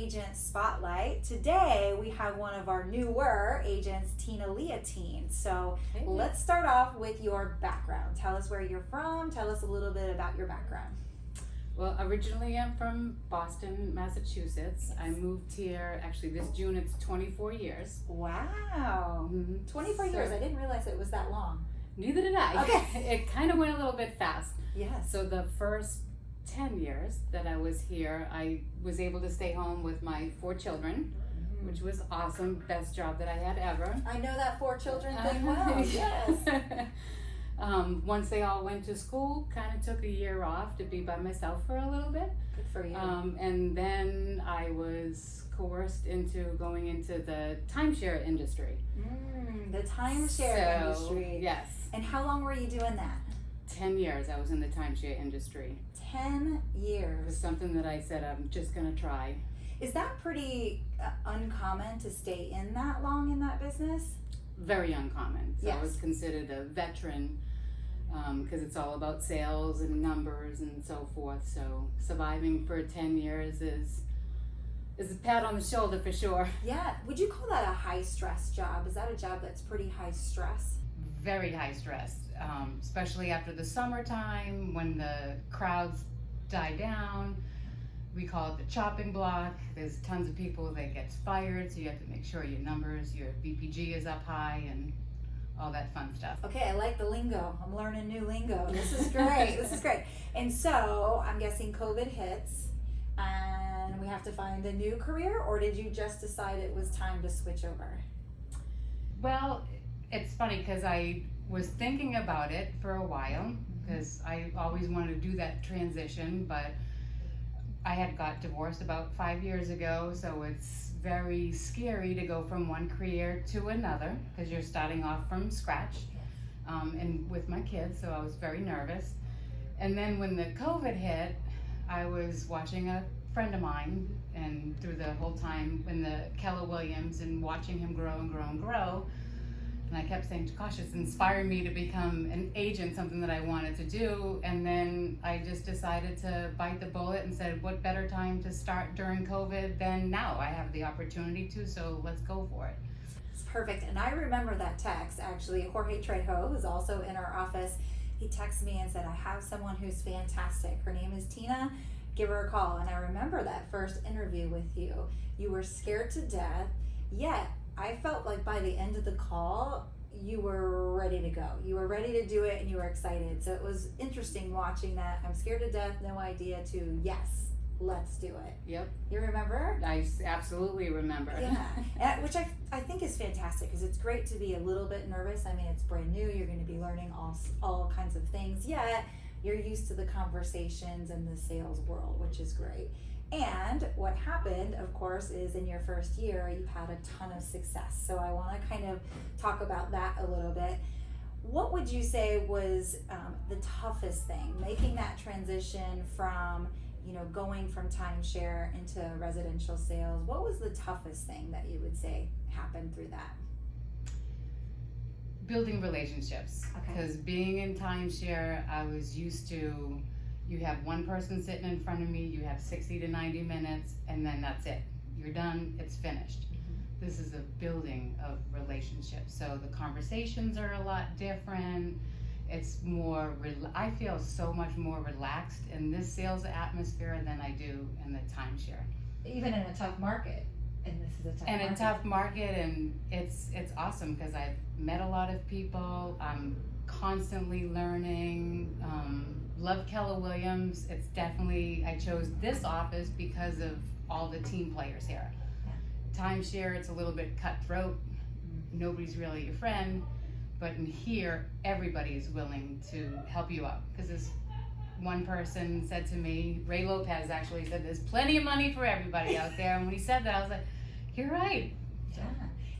Agent Spotlight. Today we have one of our newer agents, Tina Liotine. So let's start off with your background. Tell us where you're from. Tell us a little bit about your background. Well, originally I'm from Boston, Massachusetts. I moved here, actually this June it's 24 years. Wow. 24 years. I didn't realize it was that long. Neither did I. Okay. It kind of went a little bit fast. Yes. So the first 10 years that I was here, I was able to stay home with my 4 children, which was awesome. Best job that I had ever. I know that 4 children thing well. Yes. Once they all went to school, kind of took a year off to be by myself for a little bit. Good for you. And then I was coerced into going into the timeshare industry. The timeshare industry. Yes. And how long were you doing that? 10 years I was in the timeshare industry. 10 years. It was something that I said I'm just going to try. Is that pretty uncommon to stay in that long in that business? Very uncommon. So yes. I was considered a veteran because it's all about sales and numbers and so forth. So surviving for 10 years is a pat on the shoulder for sure. Yeah. Would you call that a high stress job? Is that a job that's pretty high stress? Very high stress, especially after the summertime when the crowds die down. We call it the chopping block. There's tons of people that gets fired, so you have to make sure your numbers, your VPG is up high and all that fun stuff. Okay, I like the lingo. I'm learning new lingo. This is great. This is great. And so I'm guessing COVID hits and we have to find a new career, or did you just decide it was time to switch over? Well, it's funny because I was thinking about it for a while because I always wanted to do that transition, but I had got divorced about 5 years ago, so it's very scary to go from one career to another because you're starting off from scratch and with my kids, so I was very nervous. And then when the COVID hit, I was watching a friend of mine and through the whole time in the Keller Williams and watching him grow and grow and grow. And I kept saying, gosh, it's inspired me to become an agent, something that I wanted to do. And then I just decided to bite the bullet and said, what better time to start during COVID than now? I have the opportunity to, so let's go for it. It's perfect. And I remember that text, actually. Jorge Trejo, who's also in our office, he texted me and said, I have someone who's fantastic. Her name is Tina. Give her a call. And I remember that first interview with you. You were scared to death, yet I felt like by the end of the call, you were ready to go. You were ready to do it and you were excited. So it was interesting watching that. I'm scared to death, no idea, to yes, let's do it. Yep. You remember? I absolutely remember. Yeah, which I think is fantastic because it's great to be a little bit nervous. I mean, it's brand new. You're going to be learning all kinds of things, yet you're used to the conversations and the sales world, which is great. And what happened, of course, is in your first year, you had a ton of success. So I want to kind of talk about that a little bit. What would you say was the toughest thing, making that transition from, going from timeshare into residential sales? What was the toughest thing that you would say happened through that? Building relationships. Because being in timeshare, I was used to, you have one person sitting in front of me, you have 60 to 90 minutes, and then that's it. You're done, it's finished. This is a building of relationships. So the conversations are a lot different. It's more, I feel so much more relaxed in this sales atmosphere than I do in the timeshare. Even in a tough market. And this is a tough market. And a tough market, and it's awesome because I've met a lot of people. I'm constantly learning. Love Keller Williams. It's definitely, I chose this office because of all the team players here. Timeshare, it's a little bit cutthroat. Nobody's really your friend. But in here, everybody's willing to help you out. Because this one person said to me, Ray Lopez actually said, there's plenty of money for everybody out there. And when he said that, I was like, you're right. Yeah.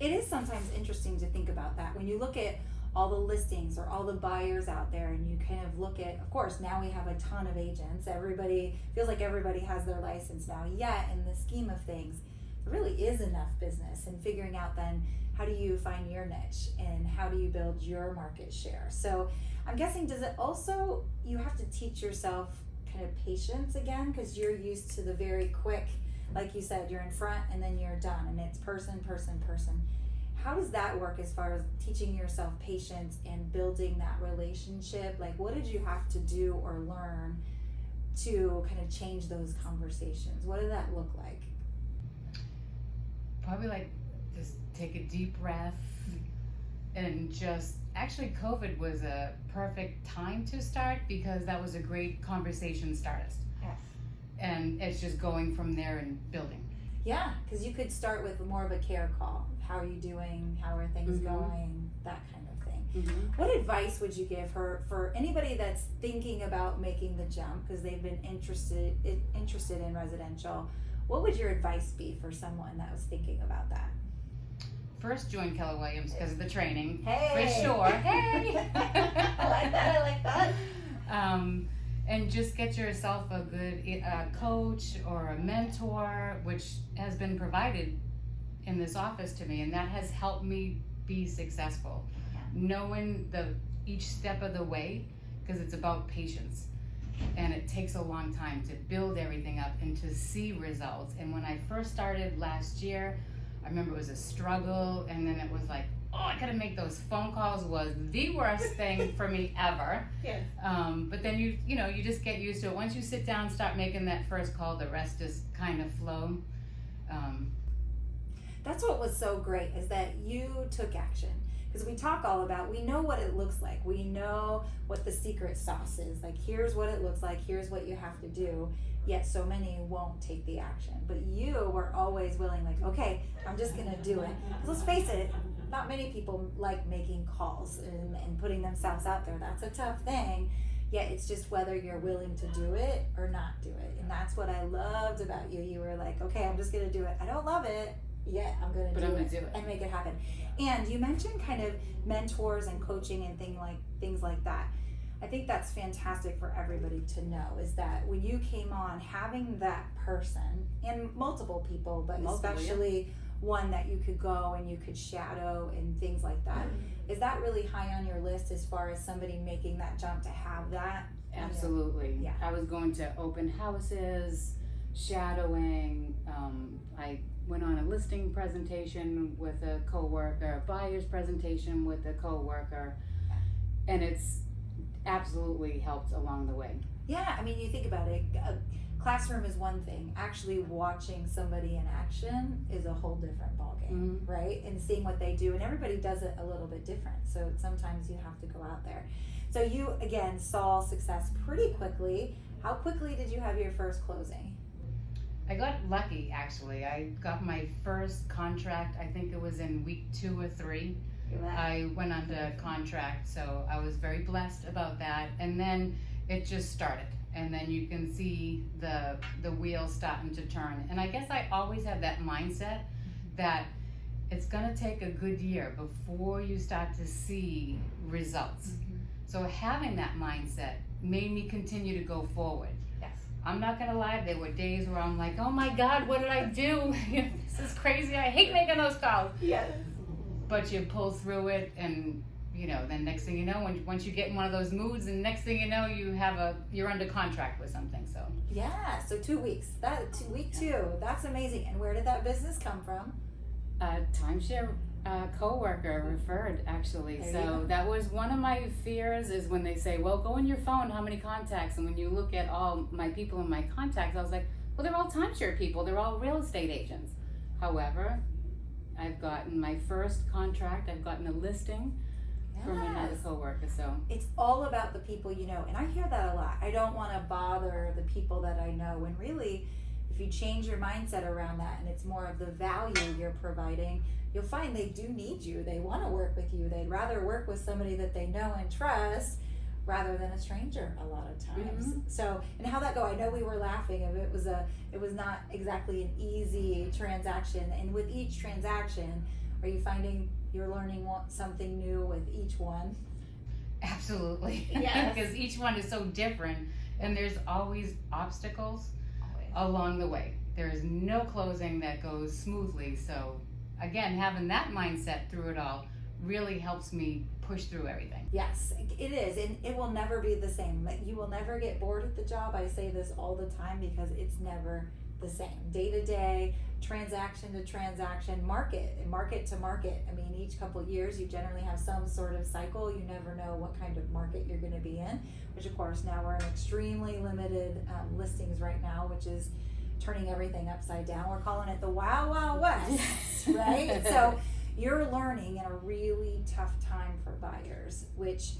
It is sometimes interesting to think about that. When you look at all the listings or all the buyers out there and you kind of look at, of course, now we have a ton of agents. Everybody feels like everybody has their license now. Yet in the scheme of things, there really is enough business, and figuring out then how do you find your niche and how do you build your market share. So I'm guessing, does it also, you have to teach yourself kind of patience again, because you're used to the very quick, like you said, you're in front and then you're done, and it's person, person, person. How does that work as far as teaching yourself patience and building that relationship? Like, what did you have to do or learn to kind of change those conversations? What did that look like? Probably like just take a deep breath and just, actually COVID was a perfect time to start because that was a great conversation starters. Yes. And it's just going from there and building. Yeah, because you could start with more of a care call. How are you doing? How are things going? That kind of thing. What advice would you give her for anybody that's thinking about making the jump because they've been interested in residential? What would your advice be for someone that was thinking about that? First, join Keller Williams because of the training. Hey! For sure. Hey! I like that. And just get yourself a good coach or a mentor, which has been provided in this office to me, and that has helped me be successful. Yeah. Knowing each step of the way, because it's about patience, and it takes a long time to build everything up and to see results. And when I first started last year, I remember it was a struggle, and then it was like, oh, I gotta make those phone calls was the worst thing for me ever. Yes. But then you just get used to it. Once you sit down and start making that first call, the rest just kind of flow. That's what was so great, is that you took action. Because we talk all about, we know what it looks like. We know what the secret sauce is. Like, here's what it looks like. Here's what you have to do. Yet so many won't take the action. But you were always willing, like, okay, I'm just going to do it. 'Cause let's face it, not many people like making calls and putting themselves out there. That's a tough thing. Yet it's just whether you're willing to do it or not do it. And that's what I loved about you. You were like, okay, I'm just going to do it. I don't love it, yet I'm going to do it and make it happen. And you mentioned kind of mentors and coaching and things like that. I think that's fantastic for everybody to know, is that when you came on, having that person, and multiple people, but especially one that you could go and you could shadow and things like that. Is that really high on your list as far as somebody making that jump to have that? Absolutely. Yeah. I was going to open houses, shadowing. I went on a listing presentation with a coworker, a buyer's presentation with a coworker, and it's absolutely helped along the way. Yeah, I mean, you think about it. A classroom is one thing. Actually watching somebody in action is a whole different ballgame, right? And seeing what they do, and everybody does it a little bit different. So sometimes you have to go out there. So you, again, saw success pretty quickly. How quickly did you have your first closing? I got lucky, actually. I got my first contract, I think it was in week 2 or 3. I went under contract, so I was very blessed about that. And then it just started. And then you can see the wheels starting to turn. And I guess I always had that mindset that it's gonna take a good year before you start to see results. So having that mindset made me continue to go forward. Yes. I'm not gonna lie, there were days where I'm like, oh my God, what did I do? This is crazy, I hate making those calls. Yes. But you pull through it, and then next thing you know, once you get in one of those moods, and next thing you know, you're under contract with something. So yeah, so 2 weeks. Week 2. That's amazing. And where did that business come from? Timeshare coworker referred, actually. So that was one of my fears, is when they say, well, go on your phone, how many contacts? And when you look at all my people in my contacts, I was like, well, they're all timeshare people. They're all real estate agents. However, I've gotten my first contract. I've gotten a listing from another coworker. So it's all about the people you know, and I hear that a lot. I don't want to bother the people that I know. When really, if you change your mindset around that, and it's more of the value you're providing, you'll find they do need you. They want to work with you. They'd rather work with somebody that they know and trust rather than a stranger a lot of times. So, and how'd that go? I know we were laughing. It was not exactly an easy transaction. And with each transaction, are you finding you're learning something new with each one? Absolutely. Yes. Because each one is so different, and there's always obstacles along the way. There is no closing that goes smoothly. So again, having that mindset through it all really helps me push through everything. Yes, it is, and it will never be the same. Like, you will never get bored at the job. I say this all the time because it's never the same. Day to day, transaction to transaction, market to market. I mean, each couple of years you generally have some sort of cycle. You never know what kind of market you're going to be in, which of course now we're in extremely limited listings right now, which is turning everything upside down. We're calling it the Wild West, right? So you're learning in a really tough time for buyers, which,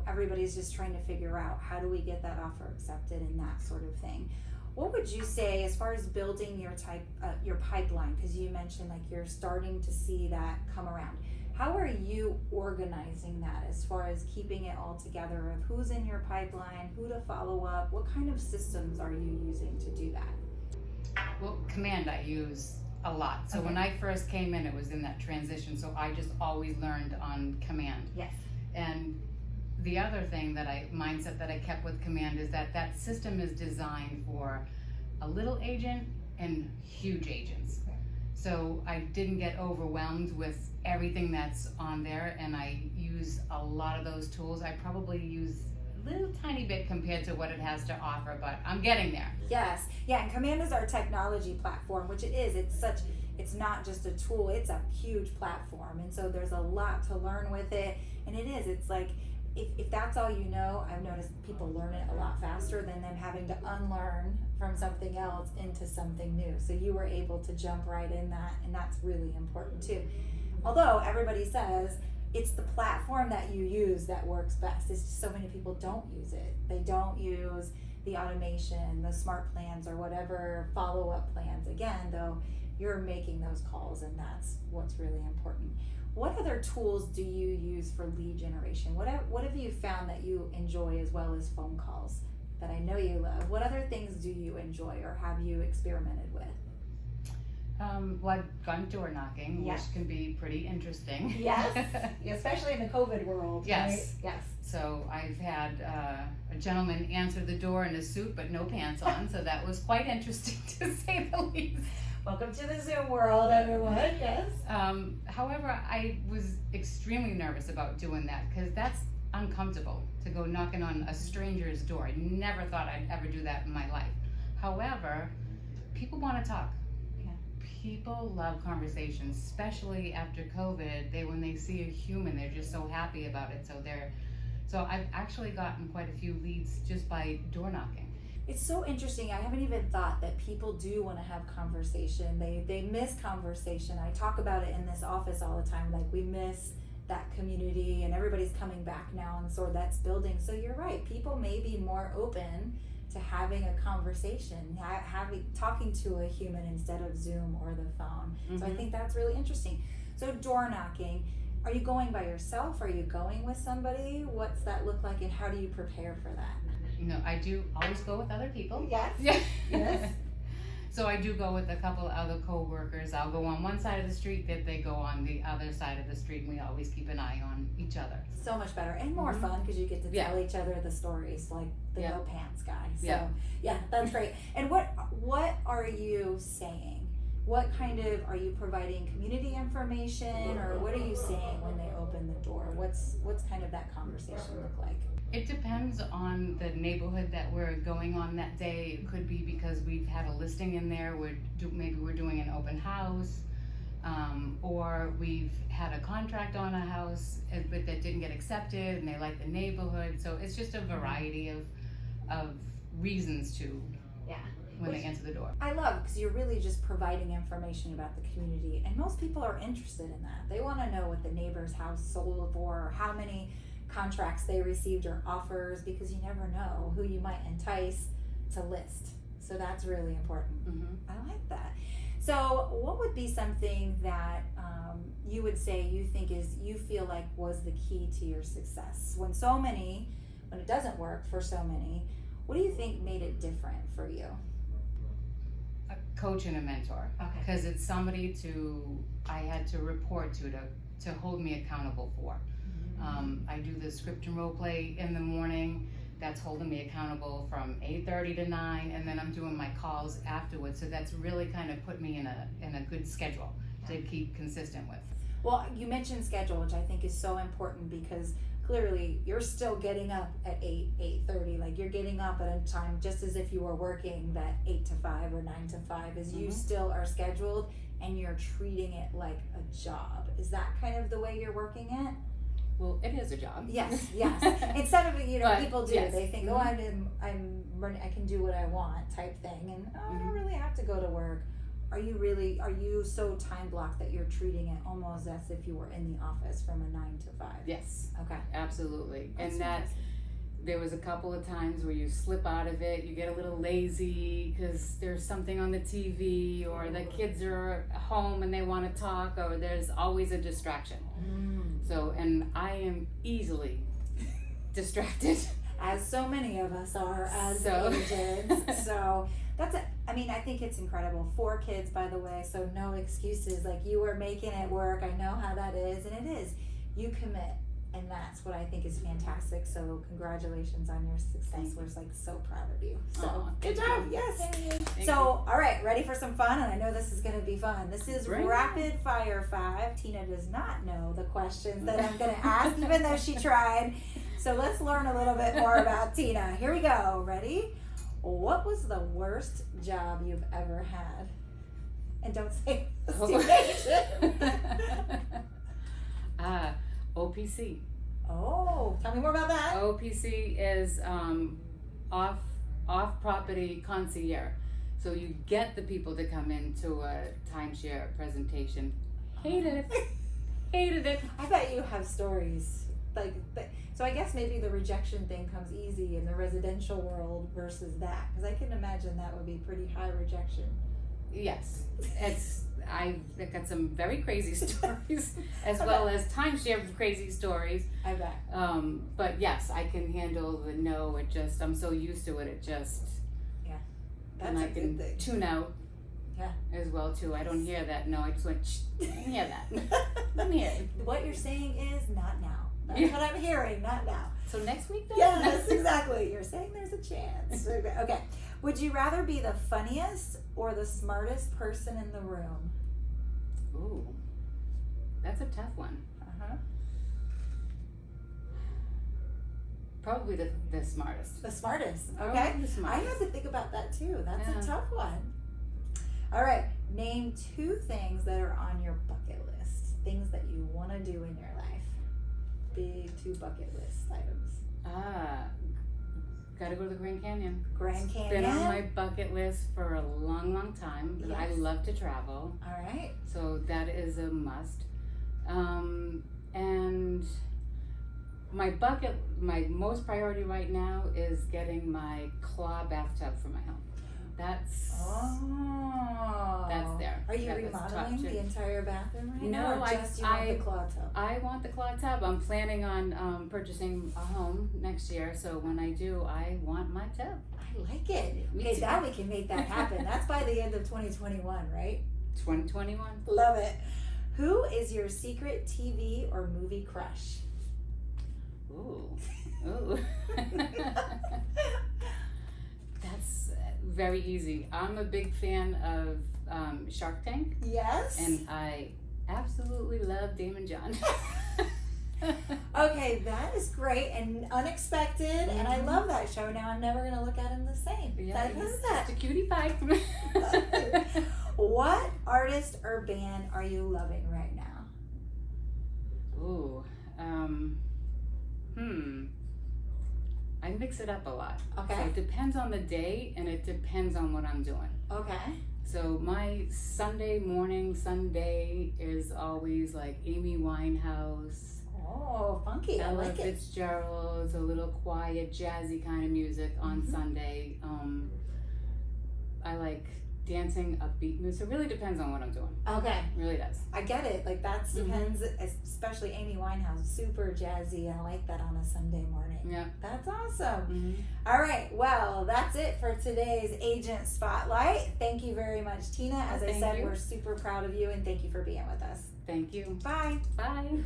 everybody's just trying to figure out how do we get that offer accepted and that sort of thing. What would you say as far as building your pipeline? Because you mentioned like you're starting to see that come around. How are you organizing that as far as keeping it all together of who's in your pipeline, who to follow up? What kind of systems are you using to do that? Well, Command I use a lot. So when I first came in, it was in that transition. So I just always learned on Command. Yes. And the other thing mindset that I kept with Command is that system is designed for a little agent and huge agents. So I didn't get overwhelmed with everything that's on there, and I use a lot of those tools. I probably use a little tiny bit compared to what it has to offer, but I'm getting there. Yes. Yeah, and Command is our technology platform, which it is. It's not just a tool, it's a huge platform. And so there's a lot to learn with it. And it's like, if that's all you know, I've noticed people learn it a lot faster than them having to unlearn from something else into something new. So you were able to jump right in that, and that's really important too. Although everybody says it's the platform that you use that works best. It's just so many people don't use it. They don't use the automation, the smart plans, or whatever follow-up plans. Again, though, you're making those calls, and that's what's really important. What other tools do you use for lead generation? What have you found that you enjoy as well as phone calls that I know you love? What other things do you enjoy or have you experimented with? Well, I've gone door knocking, Yes. which can be pretty interesting. Yes, especially in the COVID world. Yes. Right? Yes. So I've had a gentleman answer the door in a suit but no pants on, so that was quite interesting to say the least. Welcome to the Zoom world, everyone. Yes. However, I was extremely nervous about doing that because that's uncomfortable to go knocking on a stranger's door. I never thought I'd ever do that in my life. However, people want to talk. Yeah. People love conversations, especially after COVID. When they see a human, they're just so happy about it. So I've actually gotten quite a few leads just by door knocking. It's so interesting. I haven't even thought that people do want to have conversation. They miss conversation. I talk about it in this office all the time. Like, we miss that community, and everybody's coming back now, and so that's building. So you're right. People may be more open to having a conversation, talking to a human instead of Zoom or the phone. Mm-hmm. So I think that's really interesting. So door knocking. Are you going by yourself? Are you going with somebody? What's that look like, and how do you prepare for that? I do always go with other people. Yes. Yeah. Yes. So I do go with a couple other co-workers. I'll go on one side of the street, that they go on the other side of the street, and we always keep an eye on each other. So much better and more fun because you get to tell each other the stories, like the no pants guy. So yeah, that's great. And what are you saying? What are you providing community information, or what are you saying when they open the door? What's kind of that conversation look like? It depends on the neighborhood that we're going on that day. It could be because we've had a listing in there, maybe we're doing an open house, or we've had a contract on a house but that didn't get accepted and they like the neighborhood. So it's just a variety of reasons when they answer the door. I love, because you're really just providing information about the community, and most people are interested in that. They want to know what the neighbor's house sold for, or how many contracts they received or offers, because you never know who you might entice to list. So that's really important. Mm-hmm. I like that. So what would be something that you would say you feel like was the key to your success when it doesn't work for so many? What do you think made it different for you? A coach and a mentor. Okay. Because it's somebody I had to report to hold me accountable for. I do the script and role play in the morning. That's holding me accountable from 8:30 to 9, and then I'm doing my calls afterwards. So that's really kind of put me in a good schedule to keep consistent with. Well, you mentioned schedule, which I think is so important, because clearly you're still getting up at 8:30. Like you're getting up at a time just as if you were working that 8 to 5 or 9 to 5, as you still are scheduled, and you're treating it like a job. Is that kind of the way you're working it? Well, it is a job. Yes. Instead of, but, people do, they think, oh, I'm running, I can do what I want type thing, and I don't really have to go to work. Are you so time blocked that you're treating it almost as if you were in the office from a 9 to 5? Yes. Okay. Absolutely. That's and that there was a couple of times where you slip out of it, you get a little lazy because there's something on the TV, or the kids are home and they want to talk, or there's always a distraction. So, and I am easily distracted. As so many of us are as agents. So that's I think it's incredible. 4 kids, by the way, so no excuses. Like, you are making it work. I know how that is, and it is. You commit, and that's what I think is fantastic. So congratulations on your success. We're like so proud of you. So good job. Yes. Thank you. All right, ready for some fun? And I know this is going to be fun. This is Rapid Fire 5. Tina does not know the questions that I'm going to ask, even though she tried. So let's learn a little bit more about Tina. Here we go. Ready? What was the worst job you've ever had? And don't say OPC. Oh, tell me more about that. OPC is off property concierge. So you get the people to come into a timeshare presentation. Hated it. I bet you have stories like that. So I guess maybe the rejection thing comes easy in the residential world versus that, because I can imagine that would be pretty high rejection. Yes, I've got some very crazy stories as well as timeshare crazy stories. I bet. But yes, I can handle the no. I'm so used to it. It just that's and I a can good thing. Tune out. Yeah. As well too. I don't hear that no. I just went. Shh, I didn't hear that. Let me hear it. What you're saying is not now. That's what I'm hearing, not now. So next week then? Yes, exactly. You're saying there's a chance. Okay. Would you rather be the funniest or the smartest person in the room? Ooh, that's a tough one. Probably the smartest. The smartest. Okay. Probably the smartest. I had to think about that too. That's a tough one. All right. Name 2 things that are on your bucket list. Things that you want to do in your life. Big 2 bucket list items. Gotta go to the Grand Canyon. Grand Canyon. Been on my bucket list for a long time. Yes. I love to travel. All right. So that is a must. And my most priority right now is getting my claw bathtub for my home. That's there. Are you remodeling the entire bathroom right now? No, or just you want the claw tub? I want the claw tub. I'm planning on purchasing a home next year, so when I do, I want my tub. I like it. Okay, now we can make that happen. That's by the end of 2021, right? 2021. Love it. Who is your secret TV or movie crush? Ooh. That's very easy. I'm a big fan of Shark Tank. Yes. And I absolutely love Damon John. Okay, that is great and unexpected, and I love that show. Now I'm never going to look at him the same. Yeah, he's just a cutie pie. What artist or band are you loving right now? Ooh, I mix it up a lot. Okay. So it depends on the day and it depends on what I'm doing. Okay. So my Sunday is always like Amy Winehouse. Oh, funky. Ella I like it. Fitzgerald's a little quiet, jazzy kind of music on Sunday. I like dancing, upbeat music. It really depends on what I'm doing. Okay. It really does. I get it. Like that depends, especially Amy Winehouse, super jazzy. I like that on a Sunday morning. Yeah. That's awesome. All right. Well, that's it for today's Agent Spotlight. Thank you very much, Tina. As I said, we're super proud of you and thank you for being with us. Thank you. Bye. Bye.